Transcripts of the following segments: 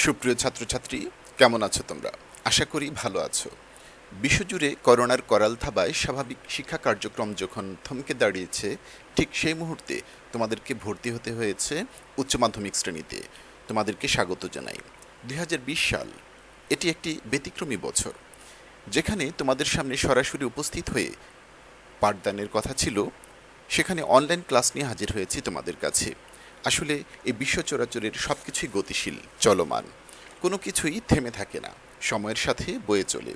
সুপ্রিয় ছাত্রছাত্রী, কেমন আছো তোমরা? আশা করি ভালো আছো। বিশ্বজুড়ে করোনার করাল থাবায় স্বাভাবিক শিক্ষা কার্যক্রম যখন থমকে দাঁড়িয়েছে, ঠিক সেই মুহূর্তে তোমাদেরকে ভর্তি হতে হয়েছে উচ্চ মাধ্যমিক শ্রেণীতে। তোমাদেরকে স্বাগত জানাই। 2020 সাল এটি একটি ব্যতিক্রমী বছর, যেখানে তোমাদের সামনে সরাসরি উপস্থিত হয়ে পাঠদানের কথা ছিল, সেখানে অনলাইন ক্লাস নিয়ে হাজির হয়েছি তোমাদের কাছে। আসলে এই বিশ্ব চরাচরের সব কিছুই গতিশীল, চলমান, কোনো কিছুই থেমে থাকে না, সময়ের সাথে বয়ে চলে।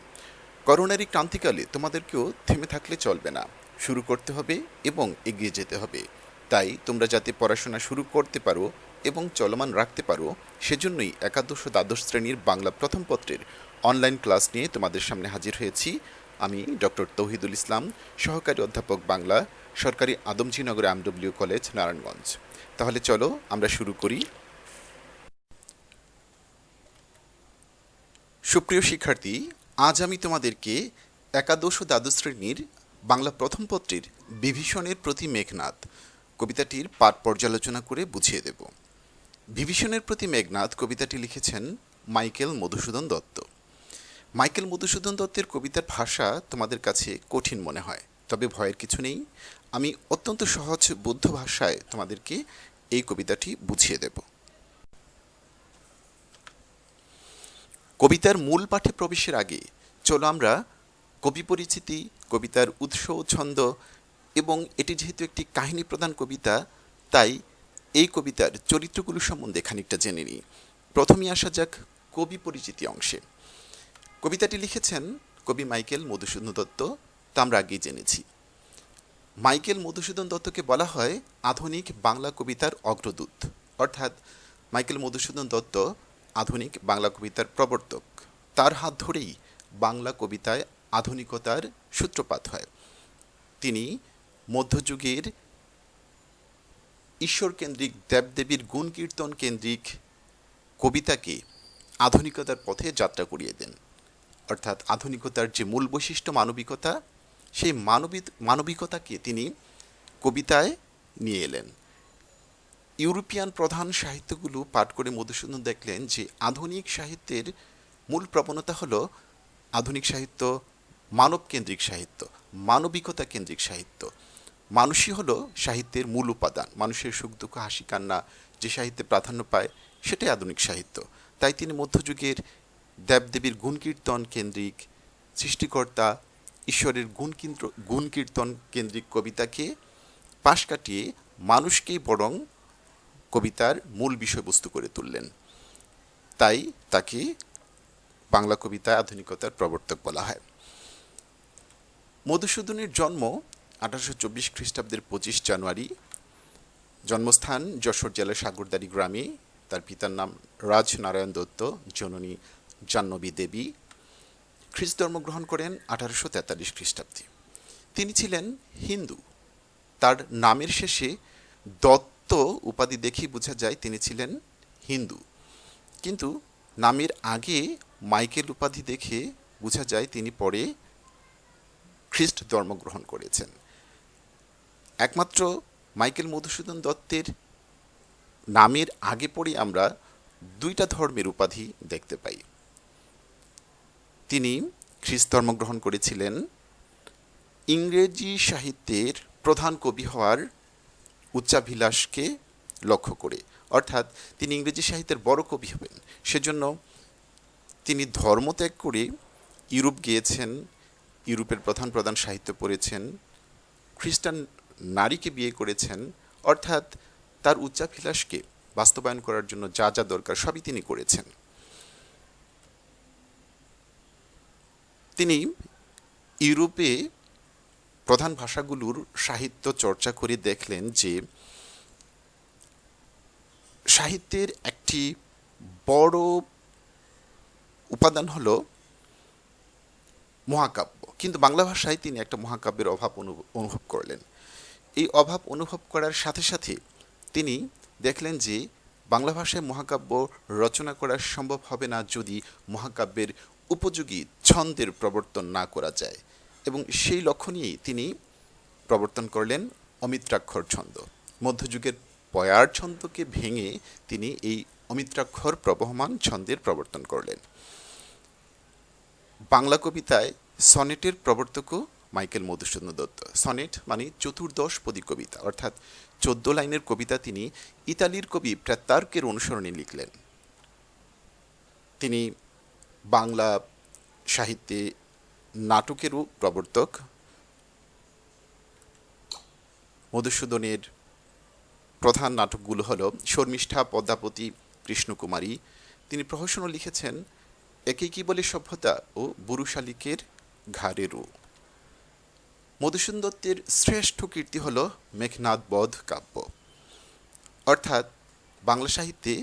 করোনারি ক্রান্তিকালে তোমাদেরকেও থেমে থাকলে চলবে না, শুরু করতে হবে এবং এগিয়ে যেতে হবে। তাই তোমরা যাতে পড়াশোনা শুরু করতে পারো এবং চলমান রাখতে পারো, সেজন্যই একাদশ ও দ্বাদশ শ্রেণীর বাংলা প্রথম পত্রের অনলাইন ক্লাস নিয়ে তোমাদের সামনে হাজির হয়েছি। আমি ডক্টর তৌহিদুল ইসলাম, সহকারী অধ্যাপক বাংলা, সরকারি আদমজীনগর এমডব্লিউ কলেজ, নারায়ণগঞ্জ। তাহলে চলো আমরা শুরু করি। সুপ্রিয় শিক্ষার্থী, আজ আমি তোমাদেরকে একাদশ ও দ্বাদশ শ্রেণীর বাংলা প্রথম পত্রের বিভীষণের প্রতি মেঘনাদ কবিতাটির পাঠ পর্যালোচনা করে বুঝিয়ে দেব। বিভীষণের প্রতি মেঘনাদ কবিতাটি লিখেছেন মাইকেল মধুসূদন দত্ত। মাইকেল মধুসূদন দত্তের কবিতার ভাষা তোমাদের কাছে কঠিন মনে হয়, তবে ভয়ের কিছু নেই। আমি অত্যন্ত সহজ বোধ্য ভাষায় তোমাদেরকে এই কবিতাটি বুঝিয়ে দেব। কবিতার মূল পাঠে প্রবেশের আগে চলো আমরা কবি পরিচিতি, কবিতার উৎস ও ছন্দ, এবং এটি যেহেতু একটি কাহিনী প্রধান কবিতা, তাই এই কবিতার চরিত্রগুলো সম্বন্ধে খানিকটা জেনে নিই। প্রথমেই আসা যাক কবি পরিচিতি অংশে। কবিতাটি লিখেছেন কবি মাইকেল মধুসূদন দত্ত, তা আমরা আগেই জেনেছি। মাইকেল মধুসূদন দত্তকে বলা হয় আধুনিক বাংলা কবিতার অগ্রদূত, অর্থাৎ মাইকেল মধুসূদন দত্ত আধুনিক বাংলা কবিতার প্রবর্তক। তার হাত ধরেই বাংলা কবিতায় আধুনিকতার সূত্রপাত হয়। তিনি মধ্যযুগের ঈশ্বরকেন্দ্রিক, দেবদেবীর গুণ কীর্তন কেন্দ্রিক কবিতাকে আধুনিকতার পথে যাত্রা করিয়ে দেন। অর্থাৎ আধুনিকতার যে মূল বৈশিষ্ট্য মানবিকতা, সেই মানবিকতাকে তিনি কবিতায় নিয়ে এলেন। ইউরোপিয়ান প্রধান সাহিত্যগুলো পাঠ করে মধুসূদন দেখলেন যে আধুনিক সাহিত্যের মূল প্রবণতা হলো আধুনিক সাহিত্য মানবকেন্দ্রিক সাহিত্য, মানবিকতা কেন্দ্রিক সাহিত্য। মানুষই হলো সাহিত্যের মূল উপাদান। মানুষের সুখ দুঃখ হাসি কান্না যে সাহিত্যে প্রাধান্য পায়, সেটাই আধুনিক সাহিত্য। তাই তিনি মধ্যযুগের দেবদেবীর গুণকীর্তন কেন্দ্রিক, সৃষ্টিকর্তা ঈশ্বরের গুণকীর্তন কেন্দ্রিক কবিতাকে পাশ কাটিয়ে মানুষকেই বরং কবিতার মূল বিষয়বস্তু করে তুললেন। তাই তাকে বাংলা কবিতায় আধুনিকতার প্রবর্তক বলা হয়। মধুসূদনের জন্ম 1824 খ্রিস্টাব্দের 25 জানুয়ারি। জন্মস্থান যশোর জেলার সাগরদাড়ি গ্রামে। তার পিতার নাম রাজনারায়ণ দত্ত, জননী জাহ্নবী দেবী। খ্রিস্ট ধর্ম গ্রহণ করেন 1843 খ্রিস্টাব্দে। তিনি ছিলেন হিন্দু। তার নামের শেষে দত্ত উপাধি দেখেই বোঝা যায় তিনি ছিলেন হিন্দু, কিন্তু নামের আগে মাইকেল উপাধি দেখে বোঝা যায় তিনি পরে খ্রিস্ট ধর্ম গ্রহণ করেছেন। একমাত্র মাইকেল মধুসূদন দত্তের নামের আগে পরে আমরা দুইটা ধর্মের উপাধি দেখতে পাই। তিনি খ্রিস্ট ধর্ম গ্রহণ করেছিলেন ইংরেজি সাহিত্যের প্রধান কবি হওয়ার উচ্চাভিলাষকে লক্ষ্য করে, অর্থাৎ তিনি ইংরেজি সাহিত্যের বড় কবি হবেন। সেজন্য তিনি ধর্মত্যাগ করে ইউরোপ গিয়েছেন, ইউরোপের প্রধান প্রধান সাহিত্য পড়েছেন, খ্রিস্টান নারীকে বিয়ে করেছেন, অর্থাৎ তার উচ্চাভিলাষকে বাস্তবায়ন করার জন্য যা যা দরকার সবই তিনি করেছেন। তিনি ইউরোপে প্রধান ভাষাগুলোর সাহিত্য চর্চা করে দেখলেন যে সাহিত্যের একটি বড় উপাদান হলো মহাকাব্য, কিন্তু বাংলা ভাষায় তিনি একটা মহাকাব্যের অভাব অনুভব করলেন। এই অভাব অনুভব করার সাথে সাথে তিনি দেখলেন যে বাংলা ভাষায় মহাকাব্য রচনা করা সম্ভব হবে না যদি মহাকাব্যের উপযোগী ছন্দের প্রবর্তন না করা যায়, এবং সেই লক্ষ্য নিয়েই তিনি প্রবর্তন করলেন অমিত্রাক্ষর ছন্দ। মধ্যযুগের পয়ার ছন্দকে ভেঙে তিনি এই অমিত্রাক্ষর প্রবহমান ছন্দের প্রবর্তন করলেন। বাংলা কবিতায় সনেটের প্রবর্তকও মাইকেল মধুসূদন দত্ত। সনেট মানে চতুর্দশপদী কবিতা, অর্থাৎ 14 লাইনের কবিতা তিনি ইতালির কবি প্রেতার্কের অনুসরণে লিখলেন। তিনি বাংলা সাহিত্যে নাটকেরও প্রবর্তক। মধুসূদনের প্রধান নাটকগুলো হল শর্মিষ্ঠা, পদ্মাবতী, কৃষ্ণকুমারী। তিনি প্রহসনও লিখেছেন একে কি বলে সভ্যতা ও বুড়ো শালিকের ঘাড়েরও। মধুসূদন দত্তের শ্রেষ্ঠ কীর্তি হল মেঘনাদ বধ কাব্য, অর্থাৎ বাংলা সাহিত্যে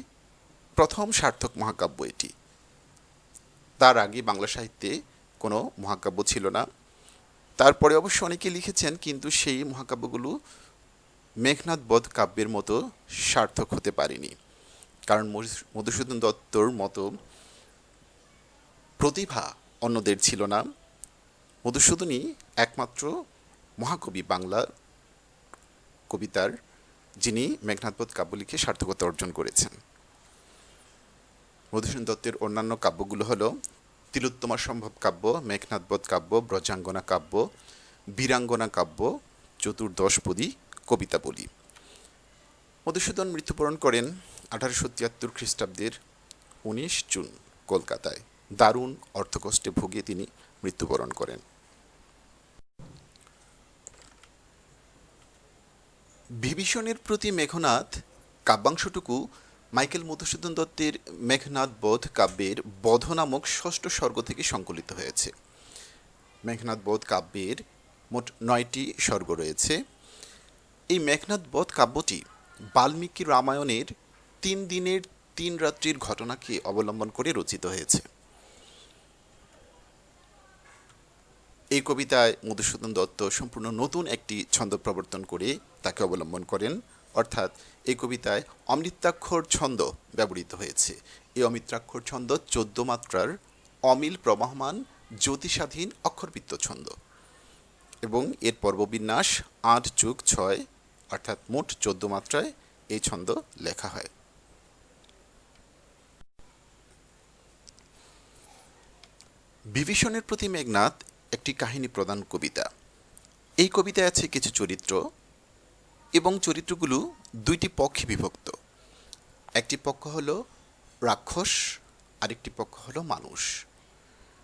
প্রথম সার্থক মহাকাব্য এটি। তার আগে বাংলা সাহিত্যে কোনো মহাকাব্য ছিল না। তারপরে অবশ্য অনেকে লিখেছেন, কিন্তু সেই মহাকাব্যগুলো মেঘনাদ বধ কাব্যের মতো সার্থক হতে পারেনি, কারণ মধুসূদন দত্তর মতো প্রতিভা অন্যদের ছিল না। মধুসূদনই একমাত্র মহাকবি বাংলা কবিতার, যিনি মেঘনাদ বধ কাব্য লিখে সার্থকতা অর্জন করেছেন। মধুসূদন দত্তের অন্যান্য কাব্যগুলো হল তিলোত্তমা সম্ভব কাব্য, মেঘনাদ বধ কাব্য, ব্রজাঙ্গনা কাব্য, বীরাঙ্গনা কাব্য, চতুর্দশপদী কবিতাবলী। মধুসূদন মৃত্যুবরণ করেন 1873 খ্রিস্টাব্দের 19 জুন কলকাতায়। দারুণ অর্থকষ্টে ভুগে তিনি মৃত্যুবরণ করেন। বিভীষণের প্রতি মেঘনাদ কাব্যাংশটুকু মাইকেল মধুসূদন দত্তের মেঘনাদ বধ কাব্যের বধ নামক ষষ্ঠ স্বর্গ থেকে সংকলিত হয়েছে। মেঘনাদ বধ কাব্যের মোট 9টি স্বর্গ রয়েছে। এই মেঘনাদ বধ কাব্যটি বাল্মীকি রামায়ণের 3 দিনের 3 রাত্রির ঘটনাকে অবলম্বন করে রচিত হয়েছে। এই কবিতায় মধুসূদন দত্ত সম্পূর্ণ নতুন একটি ছন্দ প্রবর্তন করে তাকে অবলম্বন করেন, অর্থাৎ এই কবিতায় অমৃতাক্ষর ছন্দ ব্যবহৃত হয়েছে। এই অমৃতাক্ষর ছন্দ 14 মাত্রার অমিল প্রবাহমান জ্যোতিষাধীন অক্ষরবৃত্ত ছন্দ, এবং এর পর্ববিন্যাস 8+6, অর্থাৎ মোট 14 মাত্রায় এই ছন্দ লেখা হয়। বিভীষণের প্রতি মেঘনাদ একটি কাহিনী প্রধান কবিতা। এই কবিতায় আছে কিছু চরিত্র, এবং চরিত্রগুলো 2টি পক্ষে বিভক্ত। একটি পক্ষ হলো রাক্ষস, আরেকটি পক্ষ হলো মানুষ।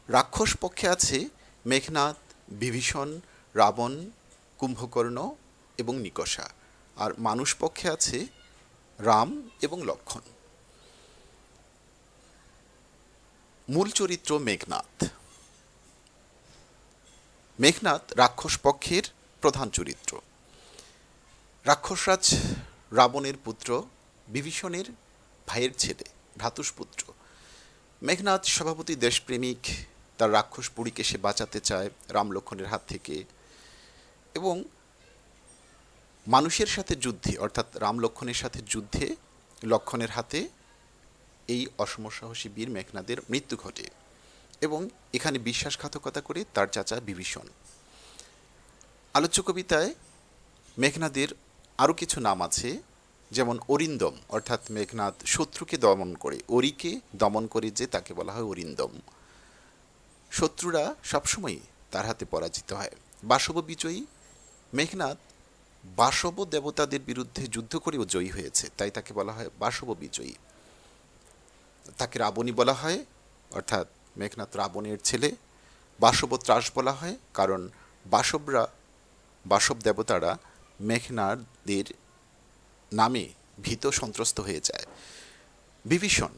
রাক্ষস পক্ষে আছে মেঘনাদ, বিভীষণ, রাবণ, কুম্ভকর্ণ এবং নিকষা, আর মানুষ পক্ষে আছে রাম এবং লক্ষ্মণ। মূল চরিত্র মেঘনাদ। মেঘনাদ রাক্ষস পক্ষের প্রধান চরিত্র। রাক্ষসরাজ রাবণের পুত্র, বিভীষণের ভাইয়ের ছেলে, ভ্রাতুষ্পুত্র। মেঘনাদ স্বভাবতই দেশপ্রেমিক, তার রাক্ষস পুরীকে সে বাঁচাতে চায় রাম লক্ষ্মণের হাত থেকে, এবং মানুষের সাথে যুদ্ধে, অর্থাৎ রাম লক্ষ্মণের সাথে যুদ্ধে লক্ষ্মণের হাতে এই অসমসাহসী বীর মেঘনাদের মৃত্যু ঘটে, এবং এখানে বিশ্বাসঘাতকতা করে তার চাচা বিভীষণ। আলোচ্য কবিতায় মেঘনাদের আরও কিছু নাম আছে, যেমন অরিন্দম, অর্থাৎ মেঘনাদ শত্রুকে দমন করে, অরিকে দমন করে যে তাকে বলা হয় অরিন্দম। শত্রুরা সবসময় তার হাতে পরাজিত হয়। বাসব বিজয়ী, মেঘনাদ বাসব দেবতাদের বিরুদ্ধে যুদ্ধ করেও জয়ী হয়েছে, তাই তাকে বলা হয় বাসব বিজয়ী। তাকে রাবণী বলা হয়, অর্থাৎ মেঘনাদ রাবণের ছেলে। বাসব ত্রাস বলা হয়, কারণ বাসব দেবতারা মেঘনাদের নামে ভীত সন্ত্রস্ত হয়ে যায়। বিভীষণ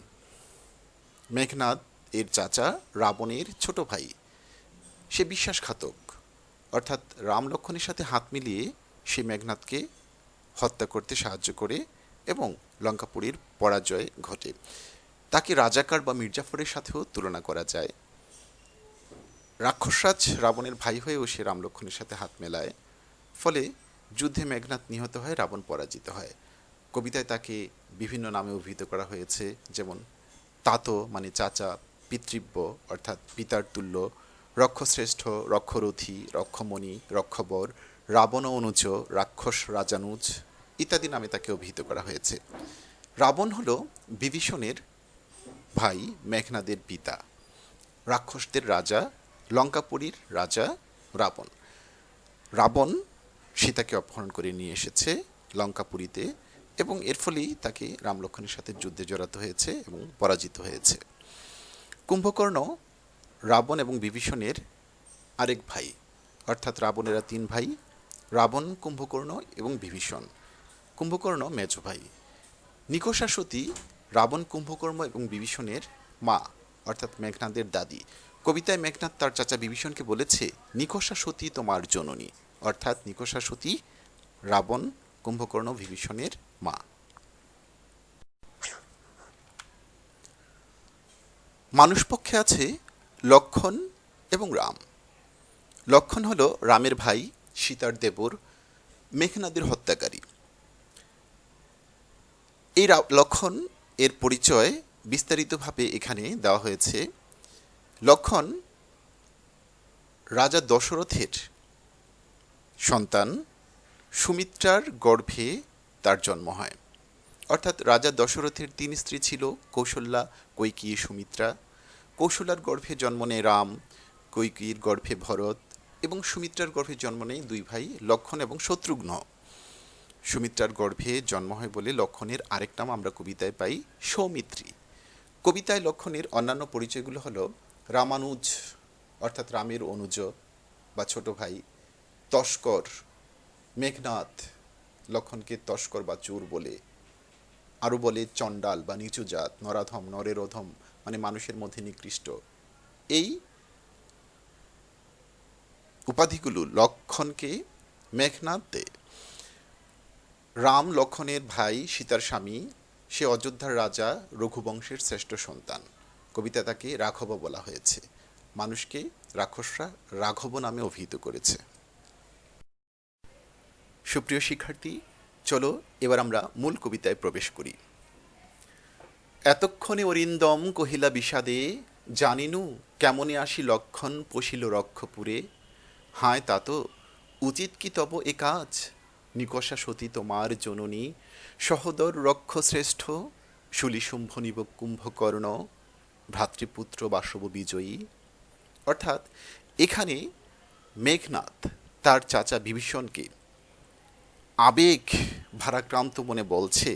মেঘনাদ এর চাচা, রাবণের ছোট ভাই। সে বিশ্বাসঘাতক, অর্থাৎ রাম লক্ষ্মণের সাথে হাত মিলিয়ে সে মেঘনাদকে হত্যা করতে সাহায্য করে এবং লঙ্কাপুরীর পরাজয় ঘটে। তাকে রাজাকার বা মির্জাফরের সাথেও তুলনা করা যায়। রাক্ষসরাজ রাবণের ভাই হয়েও সে রাম লক্ষ্মণের সাথে হাত মেলায়, ফলে যুদ্ধে মেঘনাদ নিহত হয়, রাবণ পরাজিত হয়। কবিতায় তাকে বিভিন্ন নামে অভিহিত করা হয়েছে, যেমন তাতো মানে চাচা, পিতৃব্য অর্থাৎ পিতার তুল্য, রক্ষশ্রেষ্ঠ, রক্ষরথী, রক্ষমণি, রক্ষবর, রাবণ অনুজ, রাক্ষস রাজানুজ ইত্যাদি নামে তাকে অভিহিত করা হয়েছে। রাবণ হল বিভীষণের ভাই, মেঘনাদের পিতা, রাক্ষসদের রাজা, লঙ্কাপুরীর রাজা রাবণ। রাবণ সীতাকে অপহরণ করে নিয়ে এসেছে লঙ্কাপুরীতে, এবং এর ফলেই তাকে রাম লক্ষ্মণের সাথে যুদ্ধে জড়াতে হয়েছে এবং পরাজিত হয়েছে। কুম্ভকর্ণ রাবণ এবং বিভীষণের আরেক ভাই, অর্থাৎ রাবণেরা তিন ভাই: রাবণ, কুম্ভকর্ণ এবং বিভীষণ। কুম্ভকর্ণ মেজ ভাই। নিকষা সতী রাবণ, কুম্ভকর্ণ এবং বিভীষণের মা, অর্থাৎ মেঘনাদের দাদী। কবিতায় মেঘনাদ তার চাচা বিভীষণকে বলেছে, নিকষা সতী তোমার জননী, অর্থাৎ নিকষা সতী রাবণ, কুম্ভকর্ণ, বিভীষণের মা। মানুষ পক্ষে আছে লক্ষ্মণ এবং রাম। লক্ষ্মণ হল রামের ভাই, সীতার দেবর, মেঘনাদের হত্যাকারী। এই লক্ষ্মণ এর পরিচয় বিস্তারিতভাবে এখানে দেওয়া হয়েছে। লক্ষ্মণ রাজা দশরথের সন্তান, সুমিত্রার গর্ভে তার জন্ম হয়। অর্থাৎ রাজা দশরথের তিন স্ত্রী ছিল: কৌশল্যা, কৈকেয়ী, সুমিত্রা। কৌশল্যার গর্ভে জন্ম নেয় রাম, কৈকেয়ীর গর্ভে ভরত, এবং সুমিত্রার গর্ভে জন্ম নেয় দুই ভাই লক্ষ্মণ এবং শত্রুঘ্ন। সুমিত্রার গর্ভে জন্ম হয় বলে লক্ষ্মণের আরেক নাম আমরা কবিতায় পাই, সৌমিত্রী। কবিতায় লক্ষ্মণের অন্যান্য পরিচয়গুলো হলো রামানুজ, অর্থাৎ রামের অনুজ বা ছোট ভাই; তস্কর, মেঘনাদ লক্ষ্মণকে তস্কর বা চোর বলে, আরও বলে চণ্ডাল বা নিচু জাত; নরাধম, নরের অধম মানে মানুষের মধ্যে নিকৃষ্ট। এই উপাধিগুলো লক্ষ্মণকে মেঘনাদ দেয়। রাম লক্ষ্মণের ভাই, সীতার স্বামী, সে অযোধ্যার রাজা, রঘুবংশের শ্রেষ্ঠ সন্তান। কবিতা তাকে রাঘব বলা হয়েছে। মানুষকে রাক্ষসরা রাঘব নামে অভিহিত করেছে। সুপ্রিয় শিক্ষার্থী, চলো এবার আমরা মূল কবিতায় প্রবেশ করি। এতক্ষণে অরিন্দম কহিলা বিষাদে, জানিনু কেমনে আসি লক্ষণ পশিল রক্ষপুরে। হায় তাতো উচিত কি তব এ কাজ, নিকষা সতী তোমার জননী, সহোদর রক্ষ শ্রেষ্ঠ, শুলিশুম্ভ নিব কুম্ভকর্ণ, ভ্রাতৃপুত্র বাসব বিজয়ী। অর্থাৎ এখানে মেঘনাদ তার চাচা বিভীষণকে আবেগ ভারাক্রান্ত মনে বলছে,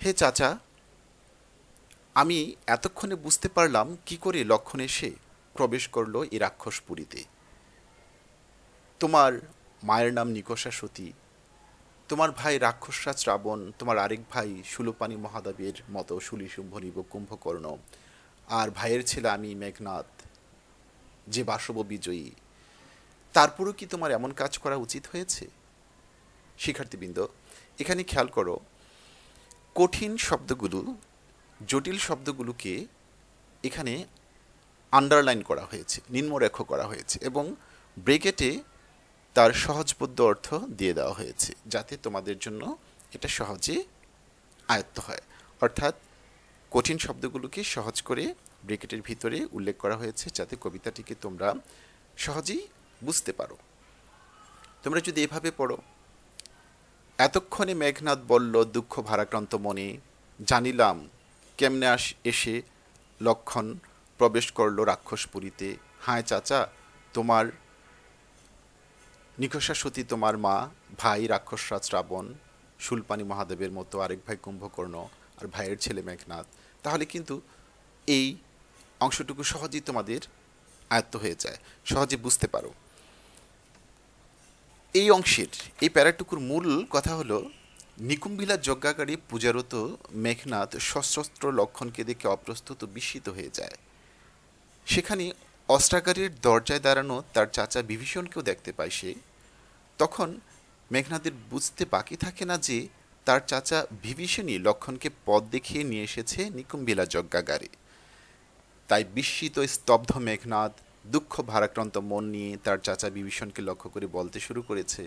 হে চাচা, আমি এতক্ষণে বুঝতে পারলাম কি করে লক্ষ্মণ এসে প্রবেশ করলো এই রাক্ষসপুরীতে। তোমার মায়ের নাম নিকষা সতী, তোমার ভাই রাক্ষসরাজ রাবণ, তোমার আরেক ভাই শূলপাণি মহাদেবের মতো শুলিশুম্ভ নিব কুম্ভকর্ণ, আর ভাইয়ের ছেলে আমি মেঘনাদ, যে বাসব বিজয়ী। তারপরও কি তোমার এমন কাজ করা উচিত হয়েছে? শিক্ষার্থীবৃন্দ, এখানে খেয়াল করো, কঠিন শব্দগুলো, জটিল শব্দগুলোকে এখানে আন্ডারলাইন করা হয়েছে, নিম্নরেখ করা হয়েছে, এবং ব্রেকেটে তার সহজবোধ্য অর্থ দিয়ে দেওয়া হয়েছে, যাতে তোমাদের জন্য এটা সহজে আয়ত্ত হয়। অর্থাৎ কঠিন শব্দগুলোকে সহজ করে ব্রেকেটের ভিতরে উল্লেখ করা হয়েছে, যাতে কবিতাটিকে তোমরা সহজেই বুঝতে পারো। তোমরা যদি এভাবে পড়ো, এতক্ষণে মেঘনাদ বলল দুঃখ ভারাক্রান্ত মনে, জানিলাম কেমনে এসে লক্ষ্মণ প্রবেশ করল রাক্ষসপুরীতে। হায় চাচা, তোমার নিকষা সতী তোমার মা, ভাই রাক্ষসরাজ রাবণ, শূলপাণি মহাদেবের মতো আরেক ভাই কুম্ভকর্ণ, আর ভাইয়ের ছেলে মেঘনাদ। তাহলে কিন্তু এই অংশটুকু সহজেই তোমাদের আয়ত্ত হয়ে যায়, সহজে বুঝতে পারো। এই অংশের, এই প্যারাটুকুর মূল কথা হলো, নিকুম্ভিলা যজ্ঞাগারে পূজারত মেঘনাদ সশস্ত্র লক্ষ্মণকে দেখে অপ্রস্তুত ও বিস্মিত হয়ে যায়। সেখানে অস্ত্রাগারের দরজায় দাঁড়ানো তার চাচা বিভীষণকেও দেখতে পায় সে। তখন মেঘনাদের বুঝতে বাকি থাকে না যে তার চাচা বিভীষণই লক্ষ্মণকে পথ দেখিয়ে নিয়ে এসেছে নিকুম্ভিলা যজ্ঞাগারে। তাই বিস্মিত স্তব্ধ মেঘনাদ দুঃখ ভারাক্রান্ত মন নিয়ে তার চাচা বিভীষণকে লক্ষ্য করে বলতে শুরু করেছে,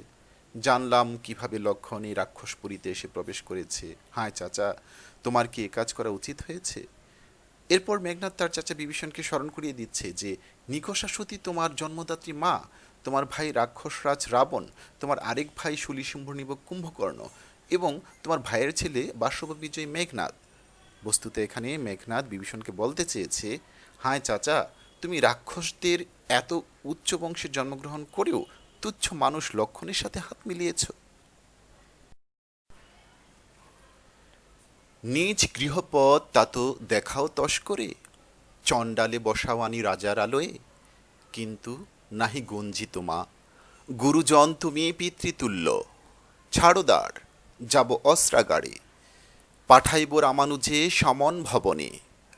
জানলাম কিভাবে লক্ষ্মণ এই রাক্ষসপুরীতে এসে প্রবেশ করেছে। হায় চাচা, তোমার কি এ কাজ করা উচিত হয়েছে? এরপর মেঘনাদ তার চাচা বিভীষণকে স্মরণ করিয়ে দিচ্ছে যে নিকষা সতী তোমার জন্মদাত্রী মা, তোমার ভাই রাক্ষসরাজ রাবণ, তোমার আরেক ভাই শুলিশুম্ভ নিব কুম্ভকর্ণ, এবং তোমার ভাইয়ের ছেলে বাষ্প বিজয়ী মেঘনাদ। বস্তুত এখানে মেঘনাদ বিভীষণকে বলতে চেয়েছে, হায় চাচা, তুমি রাক্ষসদের এত উচ্চ বংশে জন্মগ্রহণ করেও তুচ্ছ মানুষ লক্ষণের সাথে হাত মিলিয়েছ। নিজ গৃহপথ তা তো দেখাও তস্করে, চণ্ডালে বসাওয়ানি রাজার আলোয়ে, কিন্তু নাহি গঞ্জিত মা, গুরুজন তুমি পিতৃতুল্য, ছাড়ো দ্বার, যাব অস্ত্রাগারে, পাঠাইব রামানুজে সমন ভবনে,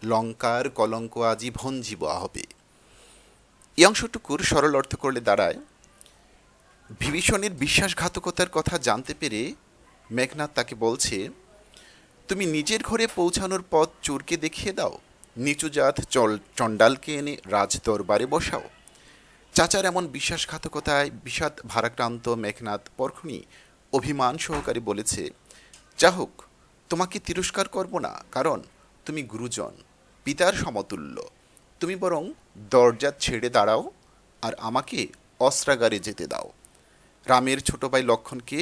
লঙ্কার কলঙ্ক আজি ভঞ্জিব হবে। এই অংশটুকুর সরল অর্থ করলে দাঁড়ায়, বিভীষণের বিশ্বাসঘাতকতার কথা জানতে পেরে মেঘনাদ তাকে বলছে, তুমি নিজের ঘরে পৌঁছানোর পথ চোরকে দেখিয়ে দাও, নিচু জাত চণ্ডালকে এনে রাজ দরবারে বসাও। চাচার এমন বিশ্বাসঘাতকতায় বিষাদ ভারাক্রান্ত মেঘনাদ পরক্ষণই অভিমান সহকারে বলেছে, যা হোক, তোমাকে তিরস্কার করব না, কারণ তুমি গুরুজন, পিতার সমতুল্য। তুমি বরং দরজা ছেড়ে দাঁড়াও আর আমাকে অস্ত্রাগারে যেতে দাও। রামের ছোট ভাই লক্ষণকে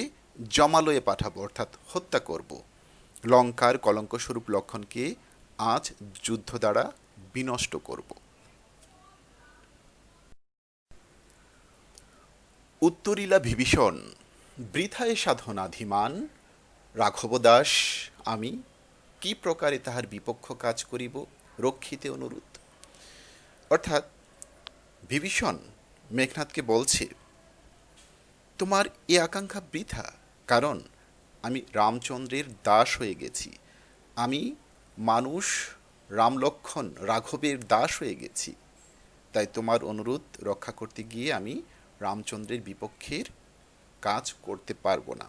জমালয়ে পাঠাবো, অর্থাৎ হত্যা করব। লঙ্কার কলঙ্কস্বরূপ লক্ষণকে আজ যুদ্ধ দ্বারা বিনষ্ট করব। উত্তরিলা বিভীষণ, বৃথায় সাধনাধিমান, রাঘব দাস আমি, কি প্রকারে তাহার বিপক্ষ কাজ করিব, রক্ষিতে অনুরোধ। অর্থাৎ বিভীষণ মেঘনাদকে বলছে, তোমার এ আকাঙ্ক্ষা বৃথা, কারণ আমি রামচন্দ্রের দাস হয়ে গেছি। আমি মানুষ, রামলক্ষণ রাঘবের দাস হয়ে গেছি। তাই তোমার অনুরোধ রক্ষা করতে গিয়ে আমি রামচন্দ্রের বিপক্ষের কাজ করতে পারবো না।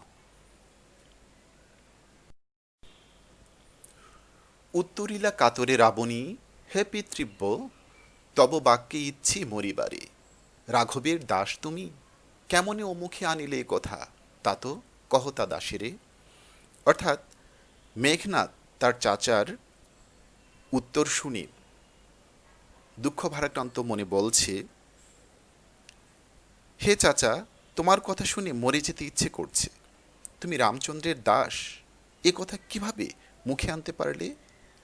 উত্তরিলা কাতরে রাবণী, হে পিতৃব্য, তব বাক্যে ইচ্ছি মরিবারে। রাঘবের দাস তুমি, কেমনে অমুখে আনিলে এ কথা, তা তো কহতা দাসেরে। অর্থাৎ মেঘনাদ তার চাচার উত্তর শুনে দুঃখ ভারাক্রান্ত মনে বলছে, হে চাচা, তোমার কথা শুনে মরে যেতে ইচ্ছে করছে। তুমি রামচন্দ্রের দাস, এ কথা কিভাবে মুখে আনতে পারলে,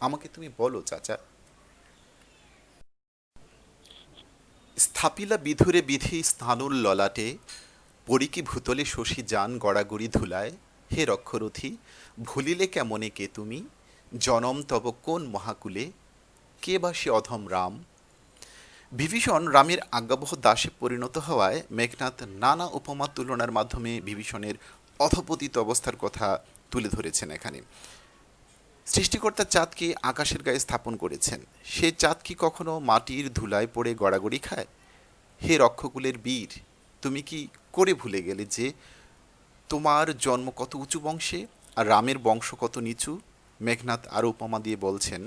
আমাকে তুমি বলো চাচা। স্থাপিলা বিধুরে বিধি স্থানুল ললাটে, পরিকি ভূতলে শশী যান গড়াগড়ি ধুলায়। হে রক্ষরথী, ভুলিলে কেমনে কে তুমি, জনম তব কোন মহাকুলে, কে বা সে অধম রাম। বিভীষণ রামের আজ্ঞাবহ দাসে পরিণত হওয়ায় মেঘনাদ নানা উপমা তুলনার মাধ্যমে বিভীষণের অধপতিত অবস্থার কথা তুলে ধরেছেন। এখানে সৃষ্টিকর্তা চাঁদকে আকাশের গায়ে স্থাপন করেছেন, সে চাঁদ কি কখনো মাটির ধুলায় পড়ে গড়াগড়ি খায়? হে রক্ষকুলের বীর, তুমি কি করে ভুলে গেলে যে তোমার জন্ম কত উঁচু বংশে আর রামের বংশ কত নিচু? মেঘনাদ আরও উপমা দিয়ে বলছেন,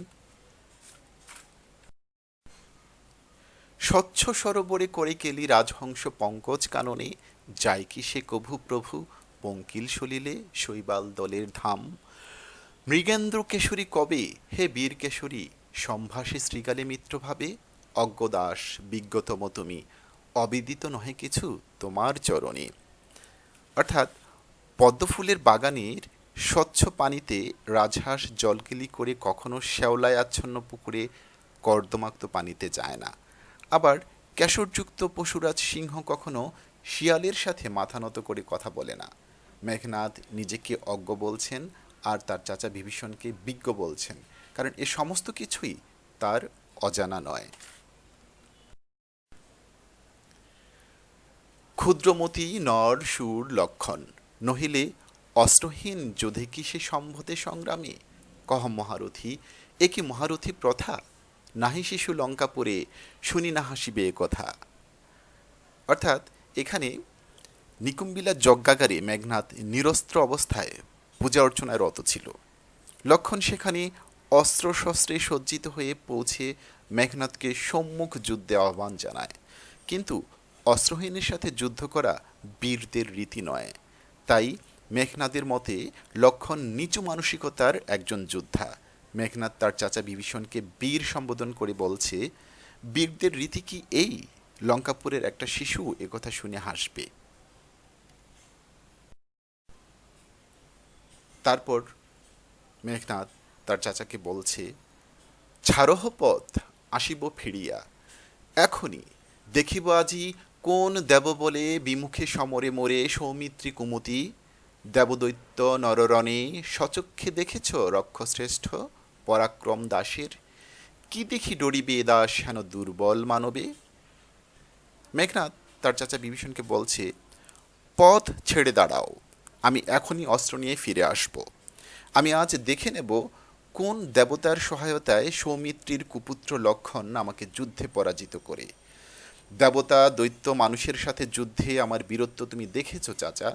স্বচ্ছ সরোবরে করে কেলি রাজহংস পঙ্কজ কাননে, যায় কি সে কভু প্রভু পঙ্কিল সলিলে শৈবাল দলের ধাম। মৃগেন্দ্র কেশরী কবে, হে বীর কেশরী, সম্ভাসে শ্রীগালে মিত্রভাবে, অজ্ঞদাস বিজ্ঞতম তুমি, অবিদিত নহে কিছু তোমার চরণে। অর্থাৎ পদ্মফুলের বাগানের স্বচ্ছ পানিতে রাজহাঁস জলকেলি করে কখনো শ্যাওলায় আচ্ছন্ন পুকুরে কর্দমাক্ত পানিতে যায় না। আবার কেশরযুক্ত পশুরাজ সিংহ কখনো শিয়ালের সাথে মাথা নত করে কথা বলে না। মেঘনাদ নিজেকে অজ্ঞ বলছেন আর তার চাচা বিভীষণকে বিজ্ঞ বলছেন, কারণ এ সমস্ত কিছুই তার অজানা নয়। ক্ষুদ্রমতি নর সুর লক্ষণ, নহিলে অস্ত্রহীন যোধে কি সে সম্ভতে সংগ্রামে। কহ মহারথী, এ কি মহারথী প্রথা, নাহি শিশু লঙ্কাপুরে শুনি না হাসিবে এ কথা। অর্থাৎ এখানে নিকুম্বিলা যজ্ঞাগারে মেঘনাদ নিরস্ত্র অবস্থায় পূজা অর্চনায় রত ছিল। লক্ষণ সেখানে অস্ত্রশস্ত্রে সজ্জিত হয়ে পৌঁছে মেঘনাদকে সম্মুখ যুদ্ধে আহ্বান জানায়, কিন্তু অস্ত্রহীনের সাথে যুদ্ধ করা বীরদের রীতি নয়। তাই মেঘনাদের মতে লক্ষণ নিচু মানসিকতার একজন যোদ্ধা। মেঘনাদ তার চাচা বিভীষণকে বীর সম্বোধন করে বলছে, বীরদের রীতি কি এই, লঙ্কাপুরের একটা শিশু একথা শুনে হাসবে। তারপর মেঘনাদ তার চাচাকে বলছে, ছাড়হ পথ, আসিব ফিরিয়া, এখনই দেখিব আজি কোন দেব বলে বিমুখে সমরে মোরে সৌমিত্রী কুমতি, দেবদৈত্য নররণে সচক্ষে দেখেছ রক্ষশ্রেষ্ঠ পরাক্রম দাসের, কি দেখি ডরিবে এ দাস হেন দুর্বল মানবে। মেঘনাদ তার চাচা বিভীষণকে বলছে, পথ ছেড়ে দাঁড়াও, আমি এখনই অস্ত্র নিয়ে ফিরে আসব। আমি আজ দেখে নেব কোন দেবতার সহায়তায় সৌমিত্রীর কুপুত্র লক্ষণ আমাকে যুদ্ধে পরাজিত করে। দেবতা দৈত্য মানুষের সাথে যুদ্ধে আমার বীরত্ব তুমি দেখেছো চাচা,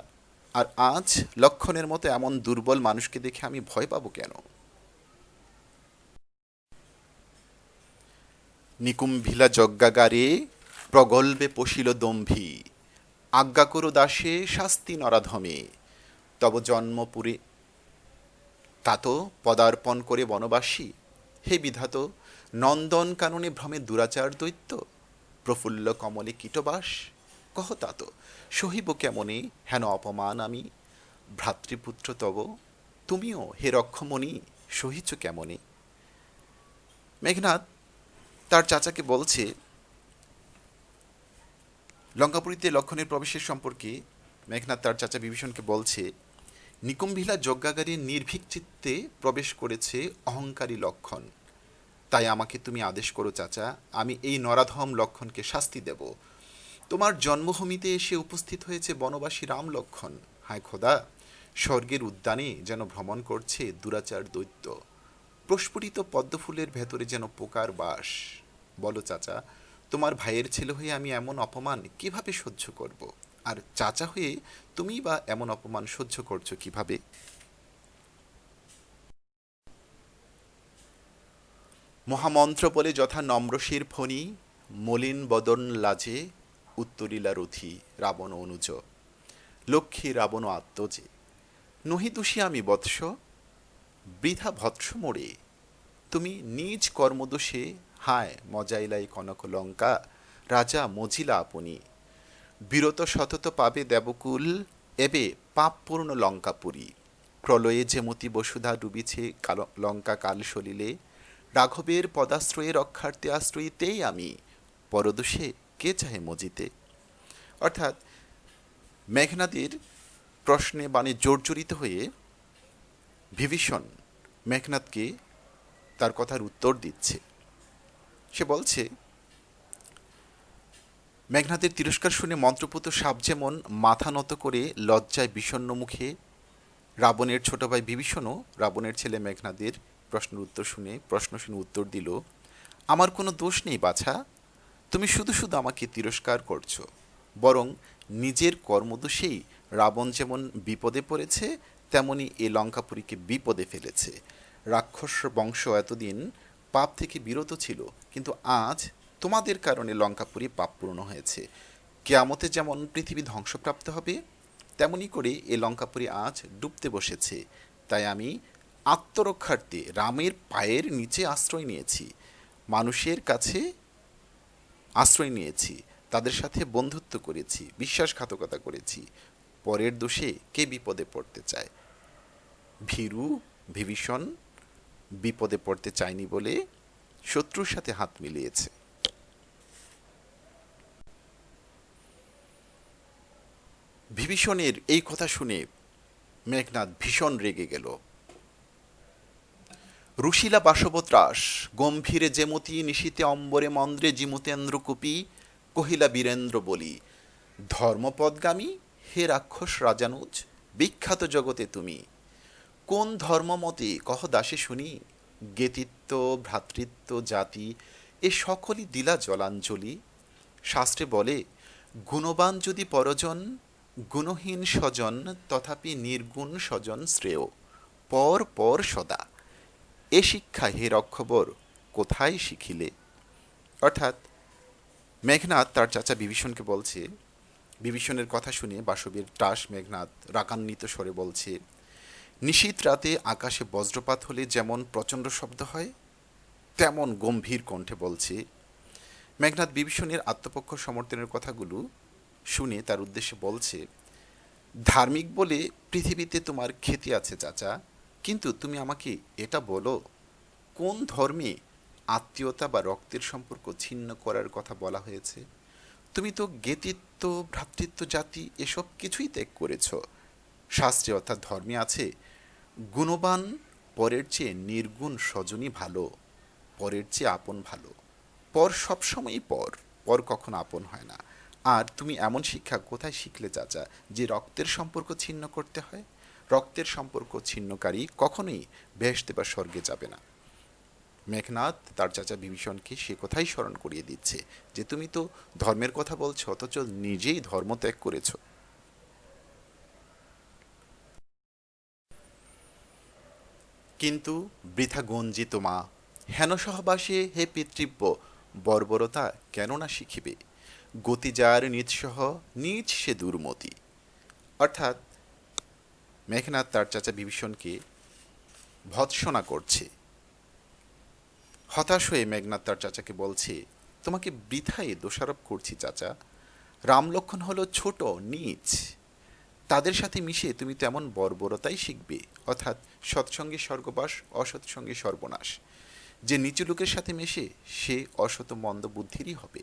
আর আজ লক্ষণের মতো এমন দুর্বল মানুষকে দেখে আমি ভয় পাবো কেন। নিকুম্ভিলা যজ্ঞাগারে প্রগল্ভে পশিল দম্ভী, আজ্ঞা করো দাসে শাস্তি নরাধমে, তব জন্মপুরে তাত পদার্পণ করে বনবাসী, হে বিধাত নন্দন কাননে ভ্রমে দুরাচার দৈত্য, প্রফুল্ল কমলে কীটবাস, কহ তাত সহিব কেমনে হেন অপমান আমি, ভ্রাতৃপুত্র তব তুমিও হে রক্ষমণি সহিছ কেমনে। মেঘনাদ তার চাচাকে বলছে, লঙ্কাপুরীতে লক্ষণের প্রবেশের সম্পর্কে মেঘনাদ তার চাচা বিভীষণকে বলছে, নিকুম্ভিলা যজ্ঞাগারে নির্ভীক চিত্তে প্রবেশ করেছে অহংকারী লক্ষণ, তাই আমাকে তুমি আদেশ করো চাচা, আমি এই নরাধম লক্ষণকে শাস্তি দেব। তোমার জন্মভূমিতে এসে উপস্থিত হয়েছে বনবাসী রাম লক্ষণ, হায় খোদা, স্বর্গের উদ্যানে যেন ভ্রমণ করছে দুরাচার দৈত্য, প্রস্ফুটিত পদ্মফুলের ভেতরে যেন পোকার বাস। বলো চাচা, তোমার ভাইয়ের ছেলে হয়ে আমি এমন অপমান কিভাবে সহ্য করব, আর চাচা হয়ে তুমি বা এমন অপমান সহ্য করছো কিভাবে। মহামন্ত্র বলে যথা নম্রশির ফণি, মলিন বদন লাজে উত্তরিলা রথি রাবণ অনুজ, লক্ষ্মী রাবণ আত্মজে, নহি দোষী আমি বৎস, বৃথা ভৎস মোড়ে, তুমি নিজ কর্মদোষে হায় মজাইলাই কনক লঙ্কা, রাজা মজিলা আপনি, বিরত সতত পাবে দেবকুল, এবে পাপপূর্ণ লঙ্কাপুরী, প্রলয়ে যেমতি বসুধা ডুবিছে লঙ্কা কাল সলিলে, রাঘবের পদাশ্রয়ে রক্ষার্থে আশ্রয়ীতেই আমি, পরদোষে কে চাহে মজিতে। অর্থাৎ মেঘনাদের প্রশ্নে বাণে জর্জরিত হয়ে বিভীষণ মেঘনাদকে তার কথার উত্তর দিচ্ছে। সে বলছে, মেঘনাদের তিরস্কার শুনে মন্ত্রপুত সাপ যেমন মাথা নত করে লজ্জায় বিষণ্ণ মুখে, রাবণের ছোট ভাই বিভীষণও রাবণের ছেলে মেঘনাদের প্রশ্ন শুনে উত্তর দিল, আমার কোনো দোষ নেই বাছা, তুমি শুধু শুধু আমাকে তিরস্কার করছো, বরং নিজের কর্মদোষেই রাবণ যেমন বিপদে পড়েছে, তেমনি এ লঙ্কাপুরীকে বিপদে ফেলেছে। রাক্ষস বংশ এতদিন পাপ থেকে বিরত ছিল, কিন্তু আজ তোমাদের কারণে লঙ্কাপুরী পাপপূর্ণ হয়েছে। কেয়ামতে যেমন পৃথিবী ধ্বংসপ্রাপ্ত হবে, তেমনি করে এ লঙ্কাপুরী আজ ডুবতে বসেছে। তাই আমি আত্মরক্ষার্থে রামের পায়ের নিচে আশ্রয় নিয়েছি, মানুষের কাছে আশ্রয় নিয়েছি, তাদের সাথে বন্ধুত্ব করেছি, বিশ্বাসঘাতকতা করেছি। পরের দোষে কে বিপদে পড়তে চায়। ভীরু বিভীষণ বিপদে পড়তে চায়নি বলে শত্রুর সাথে হাত মিলিয়েছে। বিভীষণের এই কথা শুনে মেঘনাদ ভীষণ রেগে গেল। রুশিলা বাসবত্রাস গম্ভীরে যেমতি, নিশীতে অম্বরে মন্দ্রে জিমুতেন্দ্র কুপি, কহিলা বীরেন্দ্র বলি, ধর্মপদগামী হে রাক্ষস রাজানুজ, বিখ্যাত জগতে তুমি, কোন ধর্মমতে কহ দাসে শুনি, জ্ঞেতিত্ব ভ্রাতৃত্ব জাতি এ সকলই দিলা জলাঞ্জলি। শাস্ত্রে বলে, গুণবান যদি পরজন, গুণহীন স্বজন তথাপি নির্গুণ স্বজন শ্রেয়, পর পর সদা, এ শিক্ষা হে রক্ষবর কোথায় শিখিলে। অর্থাৎ মেঘনাদ তার চাচা বিভীষণকে বলছে, বিভীষণের কথা শুনে বাসবের টাস মেঘনাদ রাগান্বিত স্বরে বলছে, নিশীত রাতে আকাশে বজ্রপাত হলে যেমন প্রচণ্ড শব্দ হয়, তেমন গম্ভীর কণ্ঠে বলছে। মেঘনাদ বিভীষণের আত্মপক্ষ সমর্থনের কথাগুলো শুনে তার উদ্দেশ্যে বলছে, ধার্মিক বলে পৃথিবীতে তোমার খ্যাতি আছে চাচা, কিন্তু তুমি আমাকে এটা বলো, কোন ধর্মে আত্মীয়তা বা রক্তের সম্পর্ক ছিন্ন করার কথা বলা হয়েছে? তুমি তো জ্ঞেতিত্ব, ভ্রাতৃত্ব, জাতি এসব কিছুই ত্যাগ করেছ। শাস্ত্রে অর্থাৎ ধর্মে আছে, গুণবান পরের চেয়ে নির্গুণ স্বজনই ভালো, পরের চেয়ে আপন ভালো। পর সবসময়ই পর, পর কখনো আপন হয় না। আর তুমি এমন শিক্ষা কোথায় শিখলে চাচা যে রক্তের সম্পর্ক ছিন্ন করতে হয়? রক্তের সম্পর্ক ছিন্নকারী কখনোই বেহেশতে বা স্বর্গে যাবে না। মেঘনাদ তার চাচা বিভীষণকে সে কথাই স্মরণ করিয়ে দিচ্ছে যে তুমি তো ধর্মের কথা বলছো, অথচ নিজেই ধর্ম ত্যাগ করেছো। কিন্তু বৃথা গঞ্জিত মা, হেন সহবাসে হে পিতৃব্য, বর্বরতা কেন না শিখিবে? গতি যার নিজ সহ, নিজ সে দুর্মতি। অর্থাৎ মেঘনাদ তার চাচা বিভীষণকে ভৎসনা করছে। হতাশ হয়ে মেঘনাদ তার চাচাকে বলছে, তোমাকে বৃথায় দোষারোপ করছি চাচা। রাম লক্ষ্মণ হলো ছোট, নীচ, তাদের সাথে মিশে তুমি তেমন বর্বরতাই শিখবে। অর্থাৎ সৎসঙ্গে স্বর্গবাস, অসৎসঙ্গে সর্বনাশ। যে নিচু লোকের সাথে মেশে সে অসত মন্দ বুদ্ধিরই হবে।